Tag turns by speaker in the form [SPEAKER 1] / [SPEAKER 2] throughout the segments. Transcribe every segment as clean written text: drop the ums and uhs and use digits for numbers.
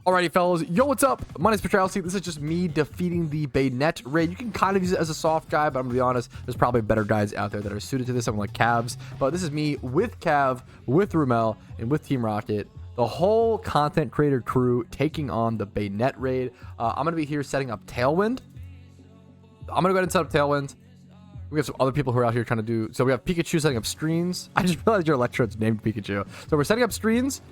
[SPEAKER 1] Alrighty, fellas. Yo, what's up? My name's Patrouski. This is just me defeating the Bannette raid. You can kind of use it as a soft guide, but I'm going to be honest, there's probably better guides out there that are suited to this. I'm like Cavs. But this is me with Cav, with Rumel, and with Team Rocket. The whole content creator crew taking on the Bannette raid. I'm going to be here setting up Tailwind. I'm going to go ahead and set up Tailwind. We have some other people who are out here trying to do... So we have Pikachu setting up screens. I just realized your Electrode's named Pikachu. So we're setting up screens.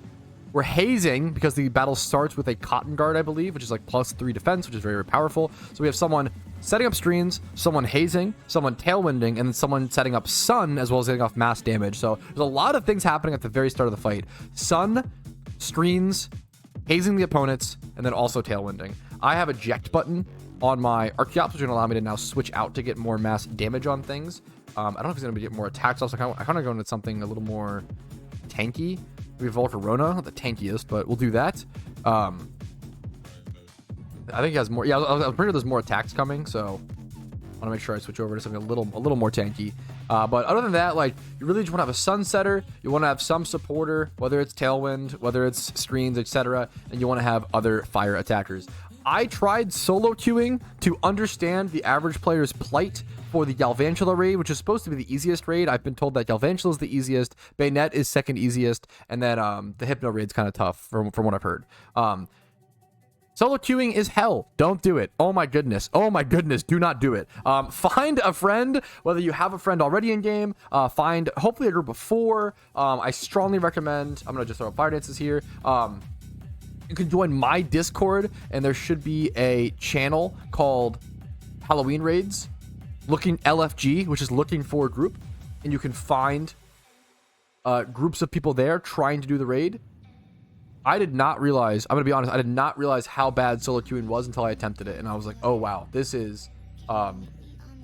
[SPEAKER 1] We're hazing because the battle starts with a Cotton Guard, I believe, which is like +3 defense, which is very, very powerful. So we have someone setting up screens, someone hazing, someone tailwinding, and then someone setting up Sun as well as getting off mass damage. So there's a lot of things happening at the very start of the fight. Sun, screens, hazing the opponents, and then also tailwinding. I have eject button on my Archeops, which is going to allow me to now switch out to get more mass damage on things. I don't know if he's going to get more attacks. Also, I kind of go into something a little more tanky. We have Volcarona, not the tankiest, but we'll do that. I think he has more. Yeah, I'm pretty sure there's more attacks coming, so I want to make sure I switch over to something a little more tanky. But other than that, like, you really just want to have a Sunsetter. You want to have some supporter, whether it's Tailwind, whether it's screens, etc., and you want to have other fire attackers. I tried solo queuing to understand the average player's plight for the Galvantula raid, which is supposed to be the easiest raid. I've been told that Galvantula is the easiest, Bannette is second easiest, and then the Hypno raid's kind of tough from what I've heard. Solo queuing is hell. Don't do it. Oh my goodness. Oh my goodness. Do not do it. Find a friend, whether you have a friend already in game. Find hopefully a group of 4. I strongly recommend. I'm gonna just throw up fire dances here. You can join my Discord, and there should be a channel called Halloween Raids, looking LFG, which is looking for a group, and you can find groups of people there trying to do the raid. I did not realize, I'm gonna be honest, I did not realize how bad solo queuing was until I attempted it, and I was like, oh wow, this is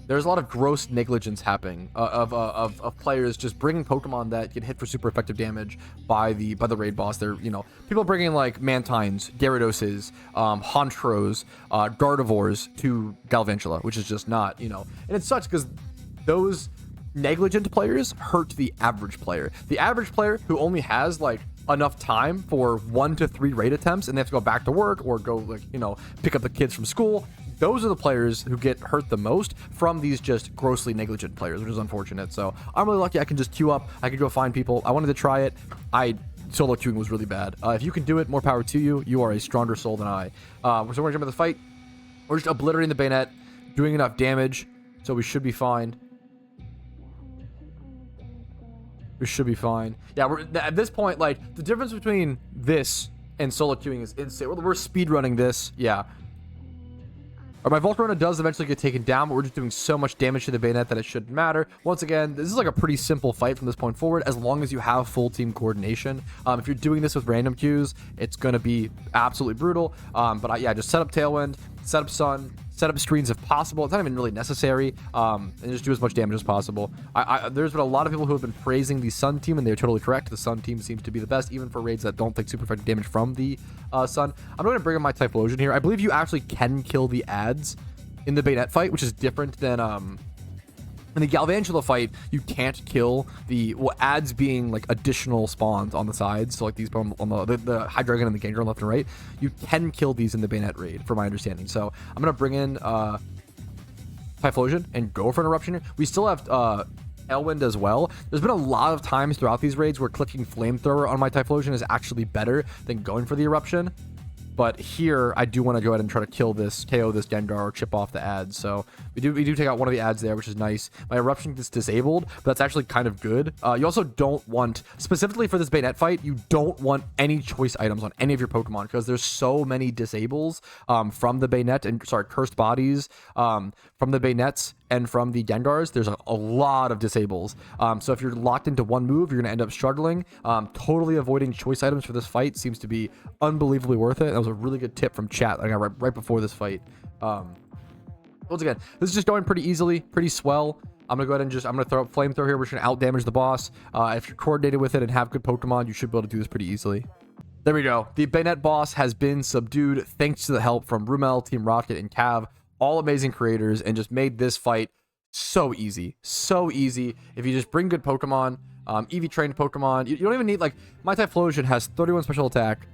[SPEAKER 1] there's a lot of gross negligence happening of players just bringing Pokemon that get hit for super effective damage by the raid boss. They're, you know, people bringing like Mantines, Gyarados, Honchkrows, Gardevoirs to Galvantula, which is just not, you know, and it sucks because those negligent players hurt the average player. The average player who only has like enough time for 1 to 3 raid attempts and they have to go back to work or go, like, you know, pick up the kids from school. Those are the players who get hurt the most from these just grossly negligent players, which is unfortunate. So I'm really lucky I can just queue up. I can go find people. I wanted to try it. Solo queuing was really bad. If you can do it, more power to you. You are a stronger soul than I. So we're going to jump into the fight. We're just obliterating the Bannette, doing enough damage, so we should be fine. We should be fine. Yeah, we're at this point, like, the difference between this and solo queuing is insane. We're speedrunning this. Yeah. My Volcarona does eventually get taken down, but we're just doing so much damage to the Bannette that it shouldn't matter. Once again, this is like a pretty simple fight from this point forward, as long as you have full team coordination. If you're doing this with random queues, it's going to be absolutely brutal. But yeah, just set up Tailwind, set up Sun, set up screens if possible. It's not even really necessary, and just do as much damage as possible. There's been a lot of people who have been praising the Sun team, and they're totally correct. The Sun team seems to be the best, even for raids that don't take super effective damage from the Sun. I'm going to bring in my Typhlosion here. I believe you actually can kill the ads in the Bannette fight, which is different than in the Galvantula fight. You can't kill the ads being like additional spawns on the sides, so like these on the Hydreigon and the Gengar left and right. You can kill these in the Bannette raid, from my understanding. So I'm gonna bring in Typhlosion and go for an eruption here. We still have Tailwind as well. There's been a lot of times throughout these raids where clicking Flamethrower on my Typhlosion is actually better than going for the eruption. But here, I do want to go ahead and try to kill this, KO this Gengar, or chip off the ads. So we do take out one of the ads there, which is nice. My eruption is disabled, but that's actually kind of good. You also don't want, specifically for this Bannette fight, you don't want any choice items on any of your Pokemon, because there's so many disables from the Bannette, and sorry, cursed bodies from the Bannettes and from the Gengars. There's a lot of disables. So if you're locked into one move, you're going to end up struggling. Totally avoiding choice items for this fight seems to be unbelievably worth it. That was a really good tip from chat that I got right before this fight. Once again, this is just going pretty easily, pretty swell. I'm going to go ahead and I'm going to throw up Flamethrower here. We're just going to out-damage the boss. If you're coordinated with it and have good Pokemon, you should be able to do this pretty easily. There we go. The Bannette boss has been subdued thanks to the help from Rumel, Team Rocket, and Cav. All amazing creators, and just made this fight so easy. So easy. If you just bring good Pokemon, EV trained Pokemon, you don't even need, like, my Typhlosion has 31 special attack,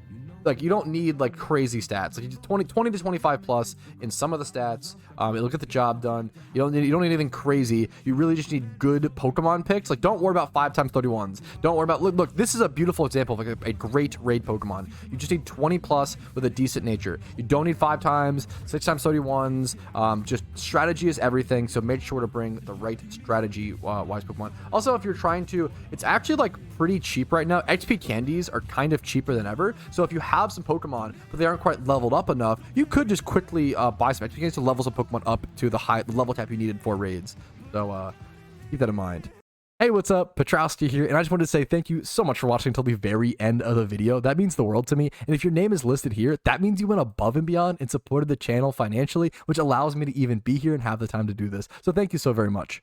[SPEAKER 1] like, you don't need like crazy stats. Like, you do 20 to 25 plus in some of the stats. It'll get the job done. You don't need anything crazy. You really just need good Pokemon picks. Like, don't worry about 5x31s. Don't worry about, look, this is a beautiful example of like a great raid Pokemon. You just need 20 plus with a decent nature. You don't need 5x, 6x31s. Just strategy is everything. So make sure to bring the right strategy wise Pokemon. Also, if you're trying to, it's actually like pretty cheap right now. XP candies are kind of cheaper than ever. So if you have some Pokemon, but they aren't quite leveled up enough, you could just quickly buy some XP candies to level some Pokemon up to the level cap you needed for raids. So keep that in mind. Hey, what's up? Patrouski here, and I just wanted to say thank you so much for watching until the very end of the video. That means the world to me, and if your name is listed here, that means you went above and beyond and supported the channel financially, which allows me to even be here and have the time to do this. So thank you so very much.